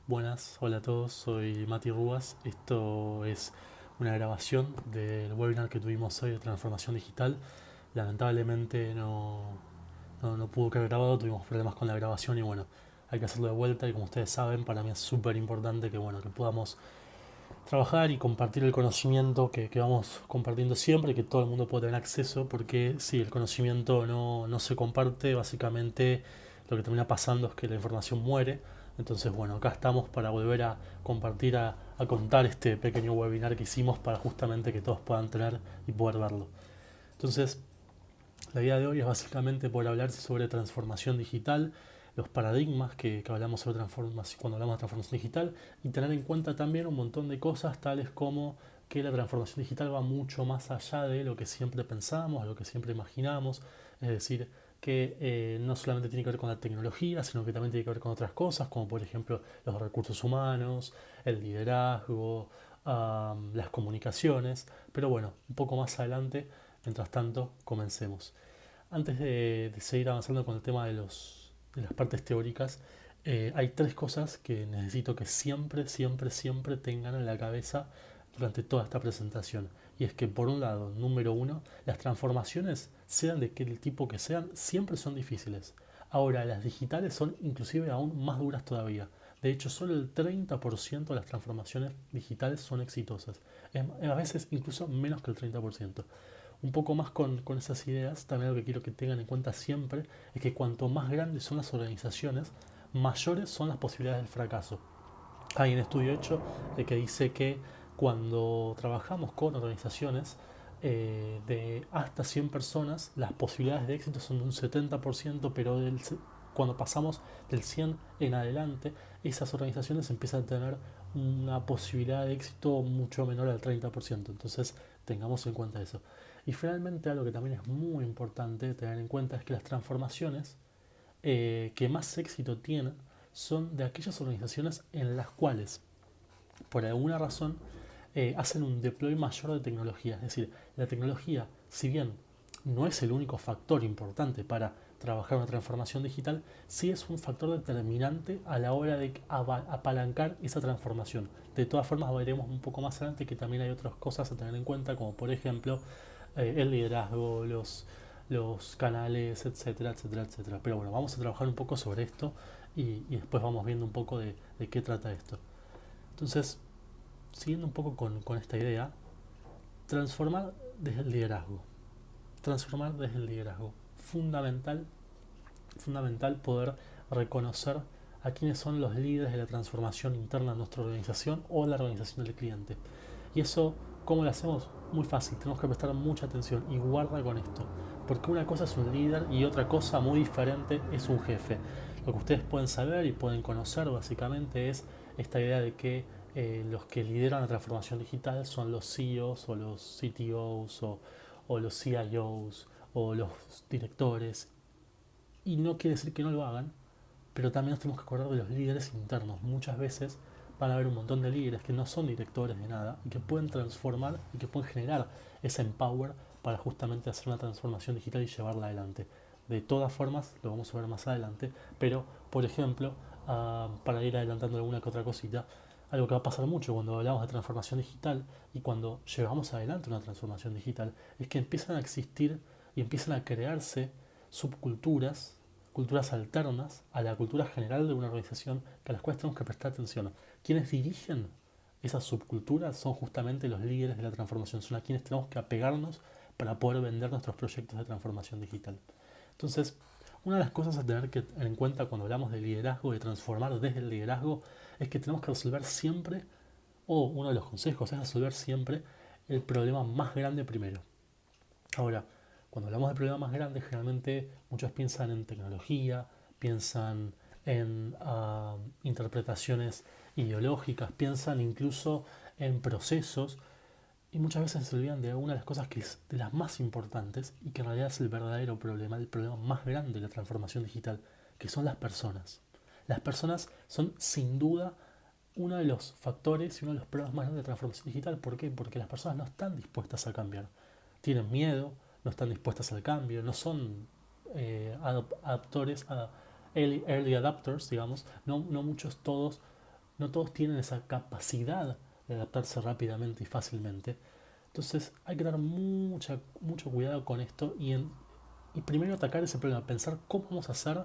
Buenas, hola a todos, soy Mati Rúas. Esto es una grabación del webinar que tuvimos hoy de transformación digital. Lamentablemente no pudo quedar grabado, tuvimos problemas con la grabación y bueno, hay que hacerlo de vuelta y como ustedes saben, para mí es súper importante que podamos trabajar y compartir el conocimiento que vamos compartiendo siempre, que todo el mundo pueda tener acceso, porque si el conocimiento no se comparte, básicamente lo que termina pasando es que la información muere. Entonces, bueno, acá estamos para volver a compartir, a contar este pequeño webinar que hicimos para justamente que todos puedan tener y poder verlo. Entonces, la idea de hoy es básicamente poder hablar sobre transformación digital, los paradigmas que hablamos sobre transformación cuando hablamos de transformación digital y tener en cuenta también un montón de cosas tales como que la transformación digital va mucho más allá de lo que siempre pensamos, lo que siempre imaginamos, es decir, que no solamente tiene que ver con la tecnología, sino que también tiene que ver con otras cosas, como por ejemplo los recursos humanos, el liderazgo, las comunicaciones, pero bueno, un poco más adelante. Mientras tanto, comencemos. Antes de seguir avanzando con el tema de las partes teóricas, hay tres cosas que necesito que siempre tengan en la cabeza durante toda esta presentación. Y es que, por un lado, número uno, las transformaciones, sean de qué tipo que sean, siempre son difíciles. Ahora, las digitales son inclusive aún más duras todavía. De hecho, solo el 30% de las transformaciones digitales son exitosas. A veces incluso menos que el 30%. Un poco más con esas ideas, también lo que quiero que tengan en cuenta siempre es que cuanto más grandes son las organizaciones, mayores son las posibilidades del fracaso. Hay un estudio hecho que dice que cuando trabajamos con organizaciones de hasta 100 personas, las posibilidades de éxito son de un 70%, pero cuando pasamos del 100 en adelante, esas organizaciones empiezan a tener una posibilidad de éxito mucho menor al 30%. Entonces, tengamos en cuenta eso. Y finalmente, algo que también es muy importante tener en cuenta es que las transformaciones que más éxito tienen son de aquellas organizaciones en las cuales, por alguna razón, hacen un deploy mayor de tecnología. Es decir, la tecnología, si bien no es el único factor importante para trabajar una transformación digital, sí es un factor determinante a la hora de apalancar esa transformación. De todas formas, veremos un poco más adelante que también hay otras cosas a tener en cuenta, como por ejemplo el liderazgo, los canales, etcétera. Pero bueno, vamos a trabajar un poco sobre esto y después vamos viendo un poco de qué trata esto. Entonces, siguiendo un poco con esta idea, transformar desde el liderazgo. Transformar desde el liderazgo. Fundamental poder reconocer a quiénes son los líderes de la transformación interna de nuestra organización o la organización del cliente. Y eso, ¿cómo lo hacemos? Muy fácil, tenemos que prestar mucha atención y guarda con esto. Porque una cosa es un líder y otra cosa muy diferente es un jefe. Lo que ustedes pueden saber y pueden conocer básicamente es esta idea de que los que lideran la transformación digital son los CEOs o los CTOs o los CIOs o los directores. Y no quiere decir que no lo hagan, pero también nos tenemos que acordar de los líderes internos. Muchas veces van a haber un montón de líderes que no son directores de nada y que pueden transformar y que pueden generar ese empower para justamente hacer una transformación digital y llevarla adelante. De todas formas, lo vamos a ver más adelante, pero por ejemplo, para ir adelantando alguna que otra cosita, algo que va a pasar mucho cuando hablamos de transformación digital y cuando llevamos adelante una transformación digital es que empiezan a existir y empiezan a crearse subculturas, culturas alternas a la cultura general de una organización que a las cuales tenemos que prestar atención. Quienes dirigen esas subculturas son justamente los líderes de la transformación, son a quienes tenemos que apegarnos para poder vender nuestros proyectos de transformación digital. Entonces, una de las cosas a tener que en cuenta cuando hablamos de liderazgo, de transformar desde el liderazgo, es que tenemos que resolver siempre, o uno de los consejos es resolver siempre el problema más grande primero. Ahora, cuando hablamos de problemas más grandes, generalmente muchos piensan en tecnología, piensan en interpretaciones ideológicas, piensan incluso en procesos y muchas veces se olvidan de una de las cosas que es de las más importantes y que en realidad es el verdadero problema, el problema más grande de la transformación digital, que son las personas. Las personas son sin duda uno de los factores y uno de los problemas más grandes de la transformación digital. ¿Por qué? Porque las personas no están dispuestas a cambiar. Tienen miedo, no están dispuestas al cambio, no son adaptores, early adapters, digamos. No muchos, todos no todos tienen esa capacidad de adaptarse rápidamente y fácilmente. Entonces hay que tener mucho cuidado con esto y primero atacar ese problema, pensar cómo vamos a hacer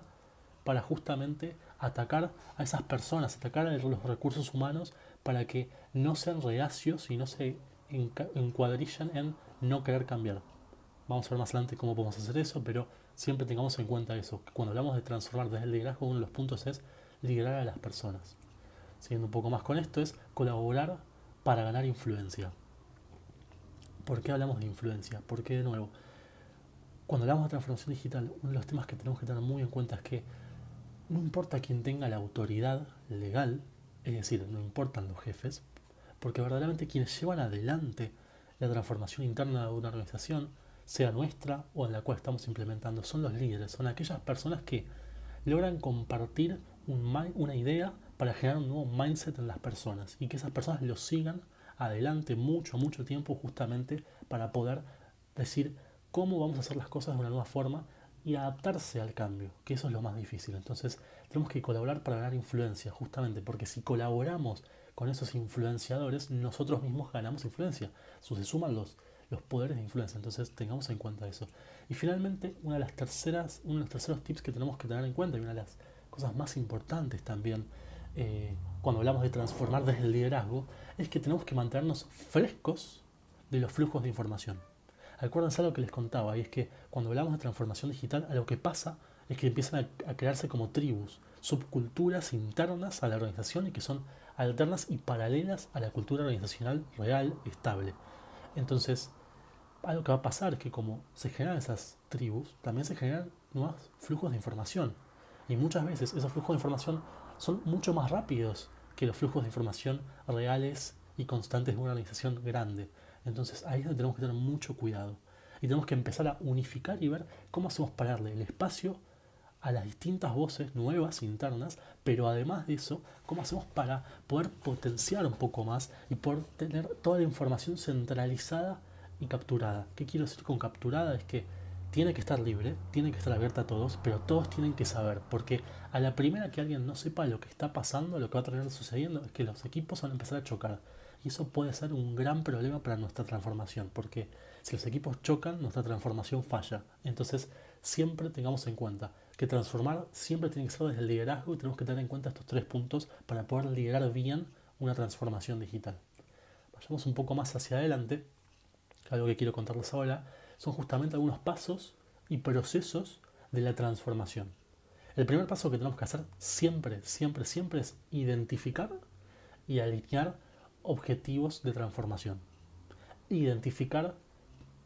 para justamente atacar a esas personas, atacar a los recursos humanos para que no sean reacios y no se encuadrillen en no querer cambiar. Vamos a ver más adelante cómo podemos hacer eso, pero siempre tengamos en cuenta eso, que cuando hablamos de transformar desde el liderazgo, uno de los puntos es liderar a las personas. Siguiendo un poco más con esto, es colaborar para ganar influencia. ¿Por qué hablamos de influencia? Porque, de nuevo, cuando hablamos de transformación digital, uno de los temas que tenemos que tener muy en cuenta es que no importa quién tenga la autoridad legal, es decir, no importan los jefes, porque verdaderamente quienes llevan adelante la transformación interna de una organización, sea nuestra o en la cual estamos implementando, son los líderes, son aquellas personas que logran compartir una idea para generar un nuevo mindset en las personas y que esas personas lo sigan adelante mucho tiempo justamente para poder decir cómo vamos a hacer las cosas de una nueva forma y adaptarse al cambio, que eso es lo más difícil. Entonces tenemos que colaborar para ganar influencia, justamente porque si colaboramos con esos influenciadores, nosotros mismos ganamos influencia. Se suman los poderes de influencia, entonces tengamos en cuenta eso. Y finalmente, uno de los terceros tips que tenemos que tener en cuenta y una de las cosas más importantes también cuando hablamos de transformar desde el liderazgo, es que tenemos que mantenernos frescos de los flujos de información. Acuérdense algo que les contaba, y es que cuando hablamos de transformación digital, lo que pasa es que empiezan a crearse como tribus, subculturas internas a la organización y que son alternas y paralelas a la cultura organizacional real, estable. Entonces, algo que va a pasar es que como se generan esas tribus, también se generan nuevos flujos de información. Y muchas veces esos flujos de información son mucho más rápidos que los flujos de información reales y constantes de una organización grande. Entonces ahí es donde tenemos que tener mucho cuidado. Y tenemos que empezar a unificar y ver cómo hacemos para darle el espacio a las distintas voces nuevas internas, pero además de eso, cómo hacemos para poder potenciar un poco más y poder tener toda la información centralizada y capturada. ¿Qué quiero decir con capturada? Es que tiene que estar libre, tiene que estar abierta a todos, pero todos tienen que saber, porque a la primera que alguien no sepa lo que está pasando, lo que va a terminar sucediendo es que los equipos van a empezar a chocar. Y eso puede ser un gran problema para nuestra transformación, porque si los equipos chocan, nuestra transformación falla. Entonces, siempre tengamos en cuenta que transformar siempre tiene que ser desde el liderazgo y tenemos que tener en cuenta estos 3 puntos para poder liderar bien una transformación digital. Vayamos un poco más hacia adelante. Algo que quiero contarles ahora son justamente algunos pasos y procesos de la transformación. El primer paso que tenemos que hacer siempre es identificar y alinear objetivos de transformación. Identificar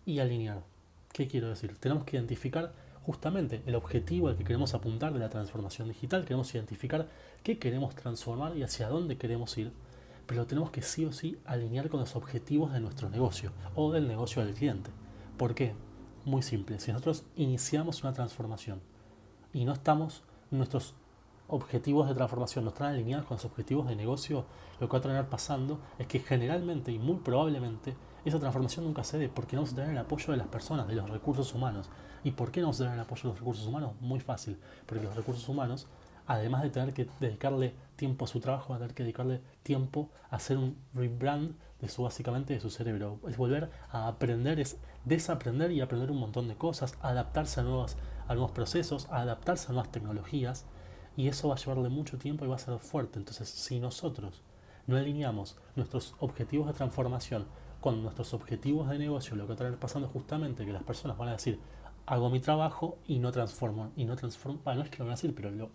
y alinear. ¿Qué quiero decir? Tenemos que identificar justamente el objetivo al que queremos apuntar de la transformación digital. Queremos identificar qué queremos transformar y hacia dónde queremos ir, pero lo tenemos que sí o sí alinear con los objetivos de nuestro negocio o del negocio del cliente. ¿Por qué? Muy simple. Si nosotros iniciamos una transformación y no estamos, nuestros objetivos de transformación no están alineados con los objetivos de negocio, lo que va a terminar pasando es que generalmente y muy probablemente esa transformación nunca se dé porque no vamos a tener el apoyo de las personas, de los recursos humanos. ¿Y por qué no vamos a tener el apoyo de los recursos humanos? Muy fácil, porque los recursos humanos, además de tener que dedicarle tiempo a su trabajo, van a tener que dedicarle tiempo a hacer un rebrand básicamente de su cerebro. Es volver a aprender, es desaprender y aprender un montón de cosas, adaptarse a nuevos procesos, a adaptarse a nuevas tecnologías, y eso va a llevarle mucho tiempo y va a ser fuerte. Entonces, si nosotros no alineamos nuestros objetivos de transformación con nuestros objetivos de negocio, lo que va a estar pasando es justamente que las personas van a decir, hago mi trabajo y no transformo, no es que lo van a decir, pero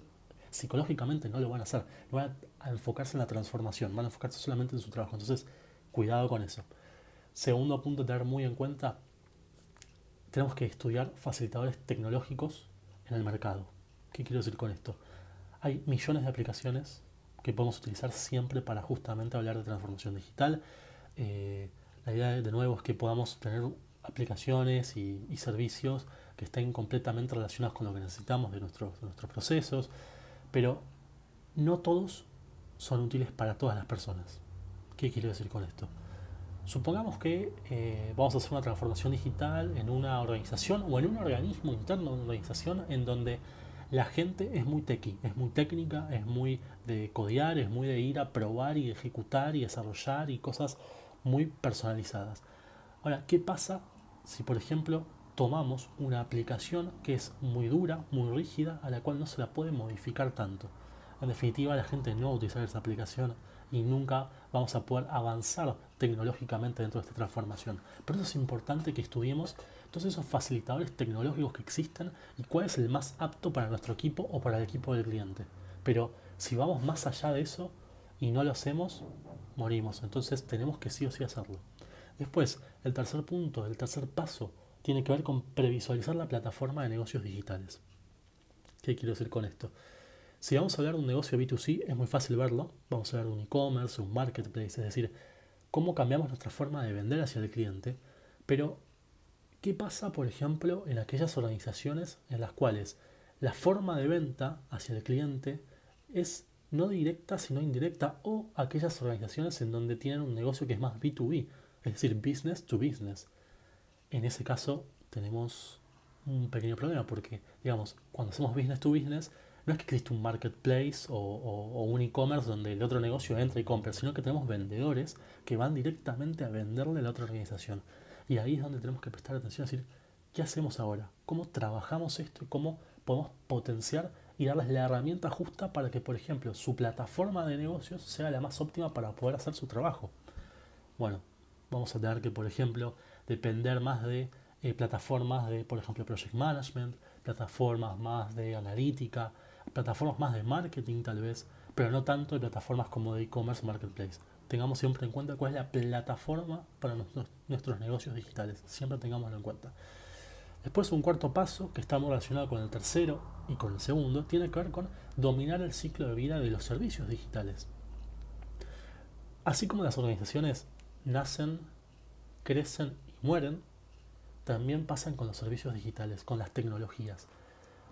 psicológicamente no lo van a hacer, no van a enfocarse en la transformación, van a enfocarse solamente en su trabajo. Entonces, cuidado con eso. Segundo punto a tener muy en cuenta, tenemos que estudiar facilitadores tecnológicos en el mercado. ¿Qué quiero decir con esto? Hay millones de aplicaciones que podemos utilizar siempre para justamente hablar de transformación digital. La idea de nuevo es que podamos tener aplicaciones y servicios que estén completamente relacionados con lo que necesitamos de nuestros procesos, pero no todos son útiles para todas las personas. ¿Qué quiero decir con esto? Supongamos que vamos a hacer una transformación digital en una organización o en un organismo interno de una organización en donde La gente es muy techie, es muy técnica, es muy de codear, es muy de ir a probar y ejecutar y desarrollar y cosas muy personalizadas. Ahora, ¿qué pasa si, por ejemplo, tomamos una aplicación que es muy dura, muy rígida, a la cual no se la puede modificar tanto? En definitiva, la gente no va a utilizar esa aplicación y nunca vamos a poder avanzar tecnológicamente dentro de esta transformación. Por eso es importante que estudiemos todos esos facilitadores tecnológicos que existen y cuál es el más apto para nuestro equipo o para el equipo del cliente. Pero si vamos más allá de eso y no lo hacemos, morimos. Entonces tenemos que sí o sí hacerlo. Después, el tercer punto, el tercer paso, tiene que ver con previsualizar la plataforma de negocios digitales. ¿Qué quiero decir con esto? Si vamos a hablar de un negocio B2C, es muy fácil verlo. Vamos a hablar de un e-commerce, un marketplace, es decir, cómo cambiamos nuestra forma de vender hacia el cliente. Pero, ¿qué pasa, por ejemplo, en aquellas organizaciones en las cuales la forma de venta hacia el cliente es no directa, sino indirecta, o aquellas organizaciones en donde tienen un negocio que es más B2B, es decir, business to business? En ese caso tenemos un pequeño problema porque, digamos, cuando hacemos business to business, no es que existe un marketplace o un e-commerce donde el otro negocio entra y compra, sino que tenemos vendedores que van directamente a venderle a la otra organización. Y ahí es donde tenemos que prestar atención, es decir, ¿qué hacemos ahora? ¿Cómo trabajamos esto y cómo podemos potenciar y darles la herramienta justa para que, por ejemplo, su plataforma de negocios sea la más óptima para poder hacer su trabajo? Bueno, vamos a tener que, por ejemplo, depender más de plataformas de, por ejemplo, project management, plataformas más de analítica, plataformas más de marketing tal vez, pero no tanto de plataformas como de e-commerce marketplace. Tengamos siempre en cuenta cuál es la plataforma para nuestros negocios digitales. Siempre tengámoslo en cuenta. Después, un cuarto paso que está muy relacionado con el tercero y con el segundo tiene que ver con dominar el ciclo de vida de los servicios digitales. Así como las organizaciones nacen, crecen y mueren, también pasan con los servicios digitales, con las tecnologías.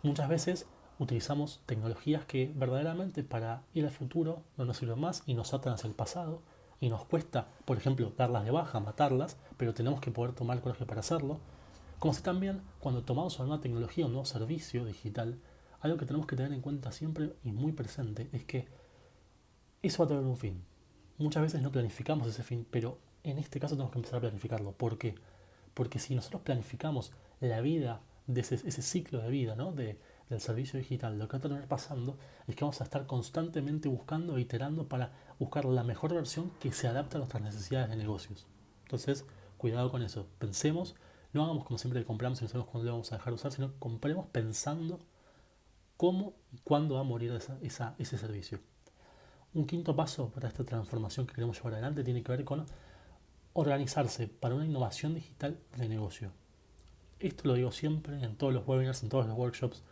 Muchas veces utilizamos tecnologías que verdaderamente para ir al futuro no nos sirven más y nos atan hacia el pasado y nos cuesta, por ejemplo, darlas de baja, matarlas, pero tenemos que poder tomar el coraje para hacerlo. Como si también cuando tomamos una nueva tecnología o un nuevo servicio digital, algo que tenemos que tener en cuenta siempre y muy presente es que eso va a tener un fin. Muchas veces no planificamos ese fin, pero en este caso tenemos que empezar a planificarlo. ¿Por qué? Porque si nosotros planificamos la vida de ese ciclo de vida, ¿no? Del servicio digital, lo que va a terminar pasando es que vamos a estar constantemente buscando e iterando para buscar la mejor versión que se adapte a nuestras necesidades de negocios. Entonces, cuidado con eso. Pensemos, no hagamos como siempre que compramos y no sabemos cuándo lo vamos a dejar de usar, sino compremos pensando cómo y cuándo va a morir ese servicio. Un quinto paso para esta transformación que queremos llevar adelante tiene que ver con organizarse para una innovación digital de negocio. Esto lo digo siempre en todos los webinars, en todos los workshops.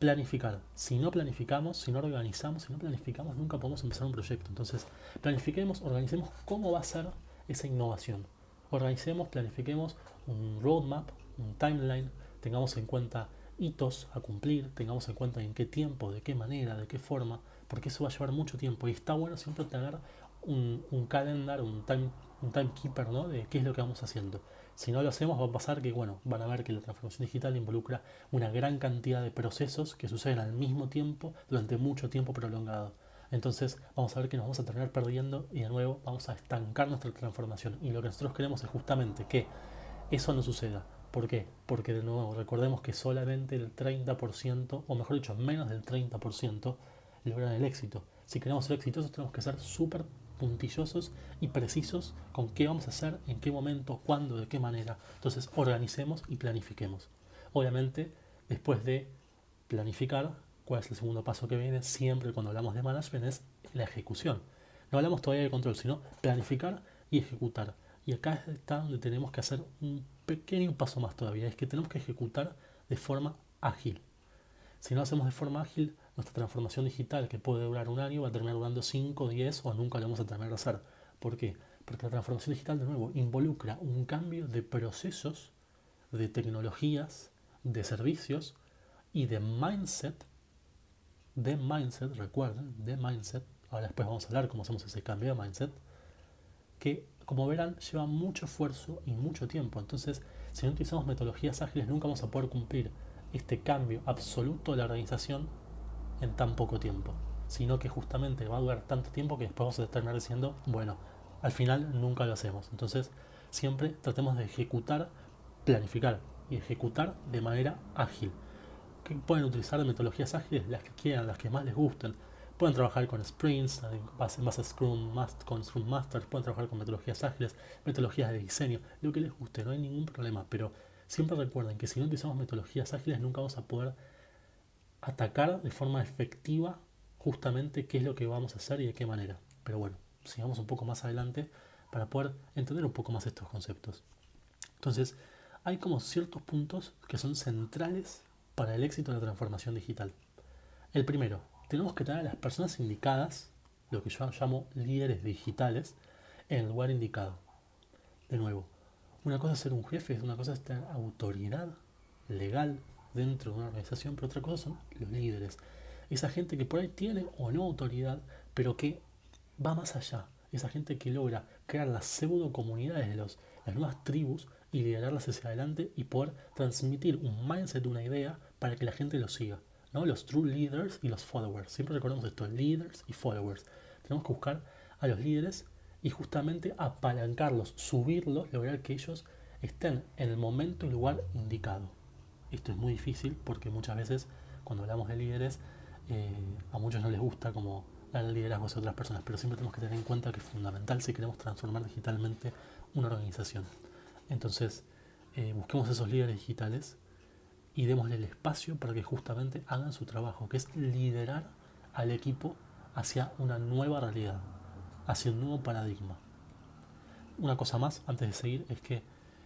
Planificar. Si no planificamos, si no organizamos, si no planificamos, nunca podemos empezar un proyecto. Entonces, planifiquemos, organicemos cómo va a ser esa innovación. Organicemos, planifiquemos un roadmap, un timeline, tengamos en cuenta hitos a cumplir, tengamos en cuenta en qué tiempo, de qué manera, de qué forma, porque eso va a llevar mucho tiempo y está bueno siempre tener un calendar, un timekeeper, ¿no? De qué es lo que vamos haciendo. Si no lo hacemos va a pasar que, bueno, van a ver que la transformación digital involucra una gran cantidad de procesos que suceden al mismo tiempo durante mucho tiempo prolongado. Entonces vamos a ver que nos vamos a terminar perdiendo y de nuevo vamos a estancar nuestra transformación. Y lo que nosotros queremos es justamente que eso no suceda. ¿Por qué? Porque de nuevo recordemos que solamente el 30%, o mejor dicho, menos del 30% logran el éxito. Si queremos ser exitosos tenemos que ser súper puntillosos y precisos con qué vamos a hacer, en qué momento, cuándo, de qué manera. Entonces organicemos y planifiquemos. Obviamente, después de planificar, ¿cuál es el segundo paso que viene? Siempre cuando hablamos de management es la ejecución. No hablamos todavía de control, sino planificar y ejecutar. Y acá está donde tenemos que hacer un pequeño paso más todavía, es que tenemos que ejecutar de forma ágil. Si no lo hacemos de forma ágil, nuestra transformación digital, que puede durar un año, va a terminar durando 5, 10 o nunca lo vamos a terminar de hacer. ¿Por qué? Porque la transformación digital, de nuevo, involucra un cambio de procesos, de tecnologías, de servicios y de mindset, recuerden, de mindset. Ahora después vamos a hablar cómo hacemos ese cambio de mindset, que como verán lleva mucho esfuerzo y mucho tiempo. Entonces, si no utilizamos metodologías ágiles, nunca vamos a poder cumplir este cambio absoluto de la organización en tan poco tiempo, sino que justamente va a durar tanto tiempo que después vamos a terminar diciendo, bueno, al final nunca lo hacemos. Entonces, siempre tratemos de ejecutar, planificar y ejecutar de manera ágil. Que pueden utilizar metodologías ágiles, las que quieran, las que más les gusten. Pueden trabajar con sprints, más Scrum, con Scrum Masters, pueden trabajar con metodologías ágiles, metodologías de diseño, lo que les guste, no hay ningún problema. Pero siempre recuerden que si no utilizamos metodologías ágiles nunca vamos a poder atacar de forma efectiva justamente qué es lo que vamos a hacer y de qué manera. Pero bueno, sigamos un poco más adelante para poder entender un poco más estos conceptos. Entonces, hay como ciertos puntos que son centrales para el éxito de la transformación digital. El primero, tenemos que tener a las personas indicadas, lo que yo llamo líderes digitales, en el lugar indicado. De nuevo, una cosa es ser un jefe, una cosa es tener autoridad legal dentro de una organización, pero otra cosa son los líderes. Esa gente que por ahí tiene o no autoridad, pero que va más allá. Esa gente que logra crear las pseudo comunidades de las nuevas tribus y liderarlas hacia adelante y poder transmitir un mindset, una idea para que la gente lo siga, ¿no? Los true leaders y los followers. Siempre recordemos esto, leaders y followers. Tenemos que buscar a los líderes y justamente apalancarlos, subirlos, lograr que ellos estén en el momento y lugar indicado. Esto es muy difícil porque muchas veces cuando hablamos de líderes a muchos no les gusta como dar el liderazgo a otras personas, pero siempre tenemos que tener en cuenta que es fundamental si queremos transformar digitalmente una organización. Entonces, busquemos esos líderes digitales y démosle el espacio para que justamente hagan su trabajo, que es liderar al equipo hacia una nueva realidad, hacia un nuevo paradigma. Una cosa más antes de seguir es que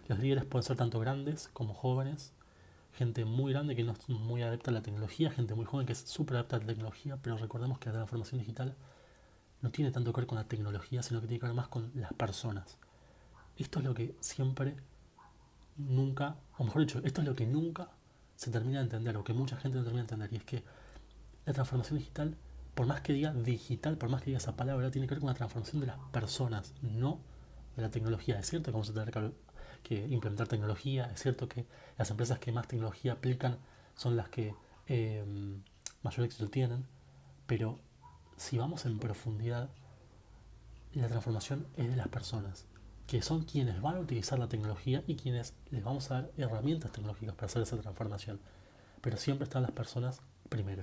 los líderes pueden ser tanto grandes como jóvenes, gente muy grande que no es muy adepta a la tecnología, gente muy joven que es súper adepta a la tecnología, pero recordemos que la transformación digital no tiene tanto que ver con la tecnología, sino que tiene que ver más con las personas. Esto es lo que siempre, nunca, o mejor dicho, esto es lo que nunca se termina de entender, o que mucha gente no termina de entender, y es que la transformación digital, por más que diga digital, por más que diga esa palabra, tiene que ver con la transformación de las personas, no de la tecnología. Es cierto que vamos a tener que implementar tecnología, es cierto que las empresas que más tecnología aplican son las que mayor éxito tienen, pero si vamos en profundidad, la transformación es de las personas, que son quienes van a utilizar la tecnología y quienes les vamos a dar herramientas tecnológicas para hacer esa transformación. Pero siempre están las personas primero.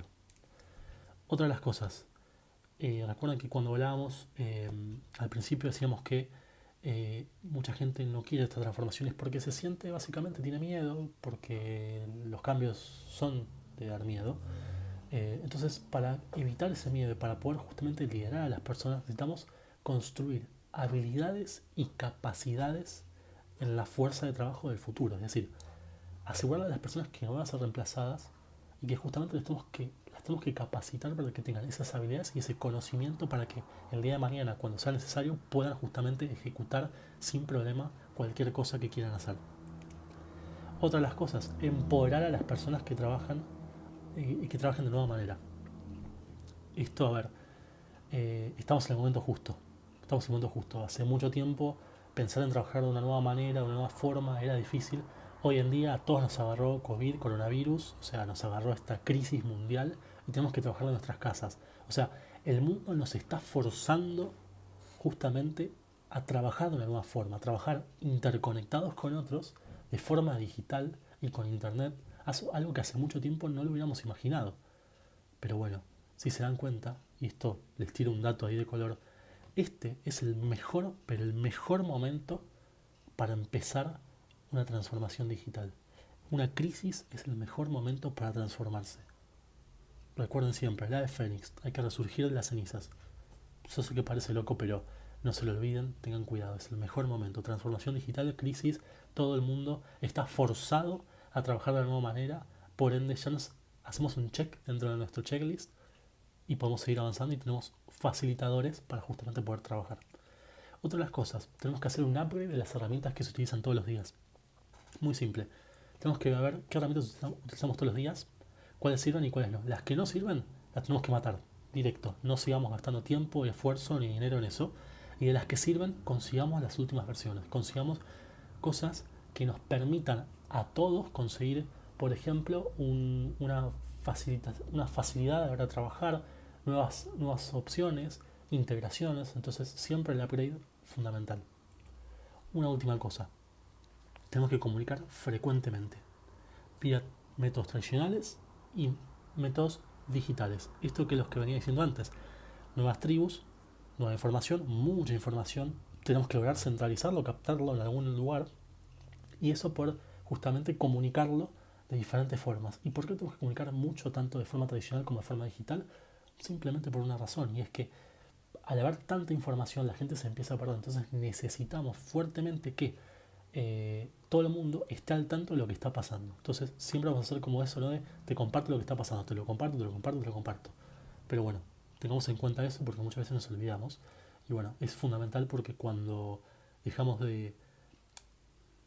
Otra de las cosas, recuerden que cuando hablábamos al principio decíamos que mucha gente no quiere estas transformaciones porque se siente, básicamente tiene miedo, porque los cambios son de dar miedo. Entonces, para evitar ese miedo y para poder justamente liderar a las personas, necesitamos construir habilidades y capacidades en la fuerza de trabajo del futuro. Es decir, asegurar a las personas que no van a ser reemplazadas y que justamente las tenemos que capacitar para que tengan esas habilidades y ese conocimiento para que el día de mañana, cuando sea necesario, puedan justamente ejecutar sin problema cualquier cosa que quieran hacer. Otra de las cosas, empoderar a las personas que trabajan y que trabajen de nueva manera. Esto, a ver, estamos en el momento justo. Estamos en el momento justo. Hace mucho tiempo pensar en trabajar de una nueva manera, de una nueva forma, era difícil. Hoy en día a todos nos agarró COVID, coronavirus, o sea, nos agarró esta crisis mundial y tenemos que trabajar de nuestras casas. O sea, el mundo nos está forzando justamente a trabajar de una nueva forma, a trabajar interconectados con otros de forma digital y con internet, algo que hace mucho tiempo no lo hubiéramos imaginado. Pero bueno, si se dan cuenta, y esto les tiro un dato ahí de color, este es el mejor, pero el mejor momento para empezar una transformación digital. Una crisis es el mejor momento para transformarse. Recuerden siempre, la de Fénix, hay que resurgir de las cenizas. Yo sé que parece loco, pero no se lo olviden, tengan cuidado, es el mejor momento. Transformación digital, crisis, todo el mundo está forzado a trabajar de la nueva manera, por ende ya nos hacemos un check dentro de nuestro checklist y podemos seguir avanzando y tenemos facilitadores para justamente poder trabajar. Otra de las cosas, tenemos que hacer un upgrade de las herramientas que se utilizan todos los días. Muy simple. Tenemos que ver qué herramientas utilizamos todos los días, cuáles sirven y cuáles no. Las que no sirven, las tenemos que matar directo. No sigamos gastando tiempo, esfuerzo ni dinero en eso. Y de las que sirven, consigamos las últimas versiones. Consigamos cosas que nos permitan a todos conseguir por ejemplo, una facilidad a la hora de trabajar, nuevas opciones, integraciones. Entonces, siempre el upgrade fundamental. Una última cosa, tenemos que comunicar frecuentemente vía métodos tradicionales y métodos digitales. Esto que los que venía diciendo antes, nuevas tribus, nueva información, mucha información, tenemos que lograr centralizarlo, captarlo en algún lugar y eso por justamente comunicarlo de diferentes formas. ¿Y por qué tenemos que comunicar mucho tanto de forma tradicional como de forma digital? Simplemente por una razón, y es que al haber tanta información la gente se empieza a perder. Entonces necesitamos fuertemente que todo el mundo esté al tanto de lo que está pasando. Entonces siempre vamos a hacer como eso, ¿no? De te comparto lo que está pasando, te lo comparto, te lo comparto, te lo comparto. Pero bueno, tengamos en cuenta eso porque muchas veces nos olvidamos. Y bueno, es fundamental porque cuando dejamos de,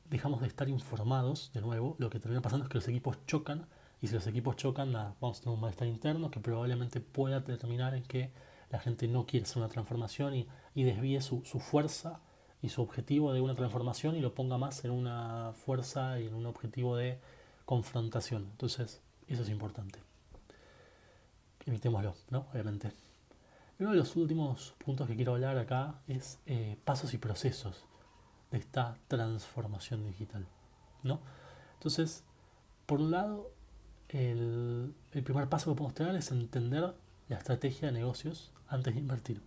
dejamos de estar informados, de nuevo, lo que termina pasando es que los equipos chocan. Y si los equipos chocan, vamos a tener un malestar interno que probablemente pueda terminar en que la gente no quiere hacer una transformación y desvíe su fuerza y su objetivo de una transformación y lo ponga más en una fuerza y en un objetivo de confrontación. Entonces, eso es importante. Evitémoslo, ¿no? Obviamente. Uno de los últimos puntos que quiero hablar acá es pasos y procesos de esta transformación digital, ¿no? Entonces, por un lado, el primer paso que podemos tener es entender la estrategia de negocios antes de invertir.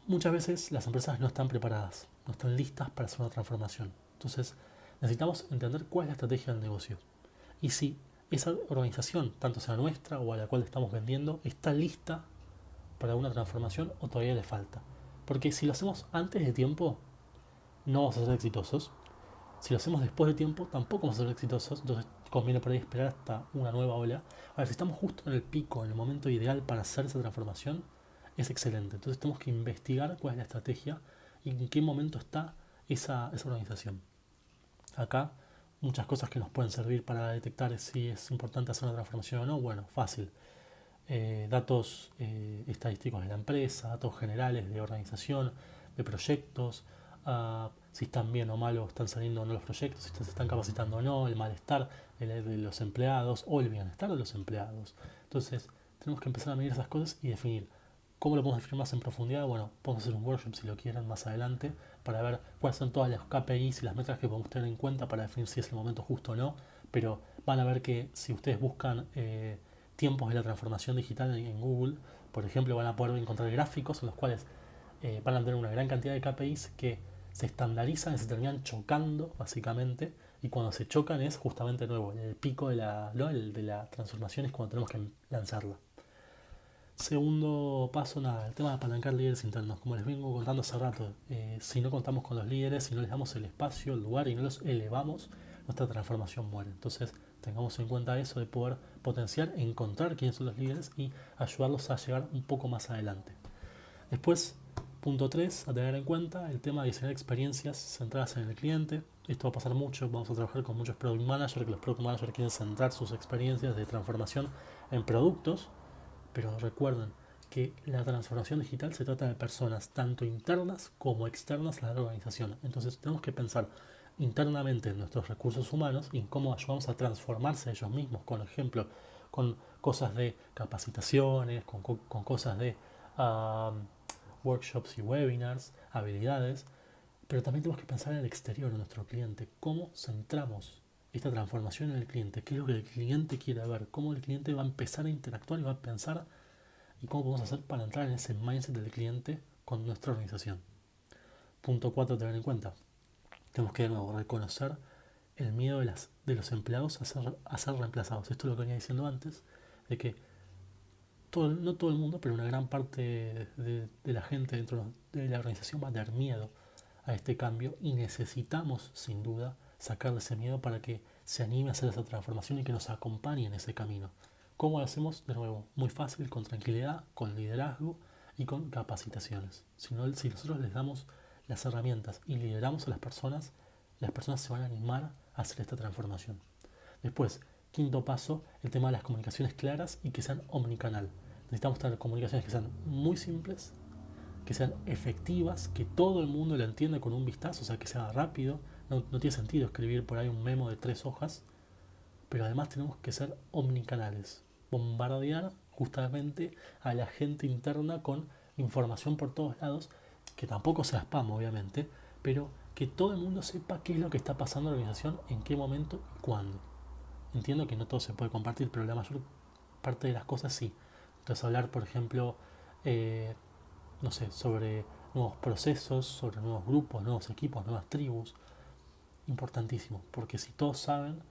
Muchas veces las empresas no están preparadas, no están listas para hacer una transformación. Entonces necesitamos entender cuál es la estrategia del negocio. Y si esa organización, tanto sea nuestra o a la cual estamos vendiendo, está lista para una transformación o todavía le falta. Porque si lo hacemos antes de tiempo, no vamos a ser exitosos. Si lo hacemos después de tiempo, tampoco vamos a ser exitosos. Entonces conviene por ahí esperar hasta una nueva ola. A ver, si estamos justo en el pico, en el momento ideal para hacer esa transformación, es excelente. Entonces tenemos que investigar cuál es la estrategia y en qué momento está esa organización. Acá muchas cosas que nos pueden servir para detectar si es importante hacer una transformación o no. Bueno, fácil. Datos estadísticos de la empresa, datos generales de organización, de proyectos, si están bien o mal o están saliendo o no los proyectos, si se están capacitando o no, el malestar de los empleados o el bienestar de los empleados. Entonces tenemos que empezar a medir esas cosas y definir. ¿Cómo lo podemos definir más en profundidad? Bueno, podemos hacer un workshop si lo quieren más adelante para ver cuáles son todas las KPIs y las métricas que podemos tener en cuenta para definir si es el momento justo o no. Pero van a ver que si ustedes buscan tiempos de la transformación digital en Google, por ejemplo, van a poder encontrar gráficos en los cuales van a tener una gran cantidad de KPIs que se estandarizan y se terminan chocando básicamente, y cuando se chocan es justamente nuevo, el pico de la transformación es cuando tenemos que lanzarla. Segundo paso, nada, el tema de apalancar líderes internos. Como les vengo contando hace rato, si no contamos con los líderes, si no les damos el espacio, el lugar y no los elevamos, nuestra transformación muere. Entonces tengamos en cuenta eso de poder potenciar, encontrar quiénes son los líderes y ayudarlos a llegar un poco más adelante. Después, punto 3, a tener en cuenta el tema de diseñar experiencias centradas en el cliente. Esto va a pasar mucho, vamos a trabajar con muchos product managers, que los product managers quieren centrar sus experiencias de transformación en productos, pero recuerden que la transformación digital se trata de personas tanto internas como externas a la organización. Entonces tenemos que pensar internamente en nuestros recursos humanos y en cómo ayudamos a transformarse ellos mismos, con ejemplo, con cosas de capacitaciones, con cosas de workshops y webinars, habilidades, pero también tenemos que pensar en el exterior, en nuestro cliente, cómo centramos esta transformación en el cliente, qué es lo que el cliente quiere ver, cómo el cliente va a empezar a interactuar y va a pensar y cómo podemos hacer para entrar en ese mindset del cliente con nuestra organización. Punto 4, tener en cuenta. Tenemos que de nuevo reconocer el miedo de los empleados a ser reemplazados. Esto es lo que venía diciendo antes, de que no todo el mundo, pero una gran parte de la gente dentro de la organización va a tener miedo a este cambio y necesitamos sin duda sacarle ese miedo para que se anime a hacer esa transformación y que nos acompañe en ese camino. ¿Cómo lo hacemos? De nuevo, muy fácil, con tranquilidad, con liderazgo y con capacitaciones. Si nosotros les damos las herramientas y lideramos a las personas se van a animar a hacer esta transformación. Después, quinto paso, el tema de las comunicaciones claras y que sean omnicanal. Necesitamos tener comunicaciones que sean muy simples, que sean efectivas, que todo el mundo la entienda con un vistazo, o sea, que sea rápido. No tiene sentido escribir por ahí un memo de 3 hojas, pero además tenemos que ser omnicanales, bombardear justamente a la gente interna con información por todos lados, que tampoco sea spam obviamente, pero que todo el mundo sepa qué es lo que está pasando en la organización, en qué momento y cuándo. Entiendo que no todo se puede compartir, pero la mayor parte de las cosas sí. Entonces hablar, por ejemplo, eh, no sé, sobre nuevos procesos, sobre nuevos grupos, nuevos equipos, nuevas tribus, importantísimo, porque si todos saben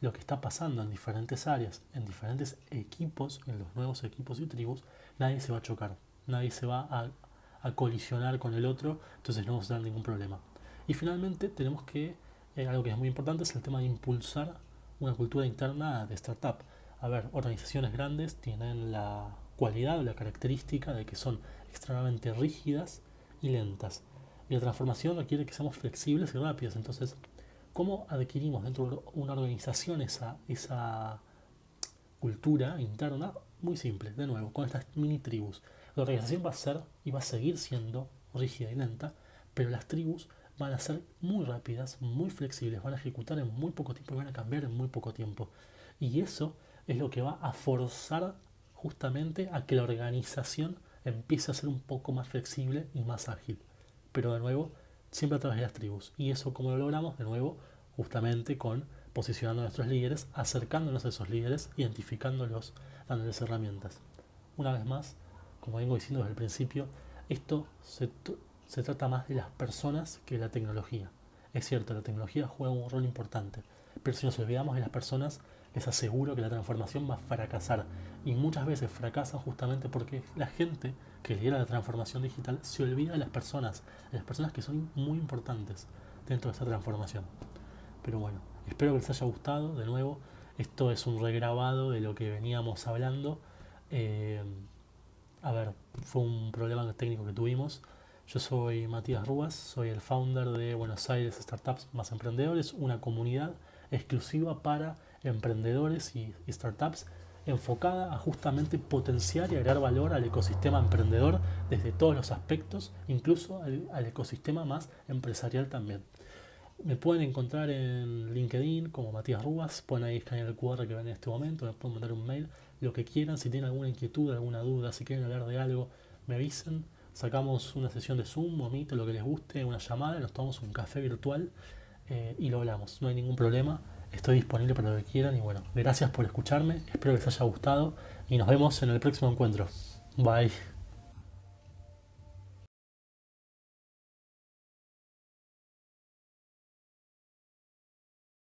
lo que está pasando en diferentes áreas, en diferentes equipos, en los nuevos equipos y tribus, nadie se va a chocar, nadie se va a colisionar con el otro, entonces no vamos a tener ningún problema. Y finalmente tenemos que, algo que es muy importante, es el tema de impulsar una cultura interna de startup. A ver, organizaciones grandes tienen la cualidad o la característica de que son extremadamente rígidas y lentas. Y la transformación requiere que seamos flexibles y rápidos. Entonces, ¿cómo adquirimos dentro de una organización esa cultura interna? Muy simple, de nuevo, con estas mini tribus. La organización va a ser y va a seguir siendo rígida y lenta, pero las tribus van a ser muy rápidas, muy flexibles, van a ejecutar en muy poco tiempo y van a cambiar en muy poco tiempo. Y eso es lo que va a forzar justamente a que la organización empiece a ser un poco más flexible y más ágil. Pero de nuevo, siempre a través de las tribus. Y eso como lo logramos, de nuevo, justamente con posicionando a nuestros líderes, acercándonos a esos líderes, identificándolos, dándoles herramientas. Una vez más, como vengo diciendo desde el principio, esto se trata más de las personas que de la tecnología. Es cierto, la tecnología juega un rol importante, pero si nos olvidamos de las personas, les aseguro que la transformación va a fracasar. Y muchas veces fracasa justamente porque la gente que lidera la transformación digital se olvida de las personas que son muy importantes dentro de esta transformación. Pero bueno, espero que les haya gustado. De nuevo, esto es un regrabado de lo que veníamos hablando. Eh, a ver, fue un problema técnico que tuvimos. Yo soy Matías Rúas, soy el founder de Buenos Aires Startups más Emprendedores, una comunidad exclusiva para emprendedores y startups enfocada a justamente potenciar y agregar valor al ecosistema emprendedor desde todos los aspectos, incluso al ecosistema más empresarial también. Me pueden encontrar en LinkedIn como Matías Rúas, pueden ahí escanear el QR que ven en este momento, me pueden mandar un mail, lo que quieran, si tienen alguna inquietud, alguna duda, si quieren hablar de algo, me avisen, sacamos una sesión de Zoom o Meet, lo que les guste, una llamada, nos tomamos un café virtual y lo hablamos, no hay ningún problema, estoy disponible para lo que quieran y bueno, gracias por escucharme, espero que les haya gustado y nos vemos en el próximo encuentro. Bye.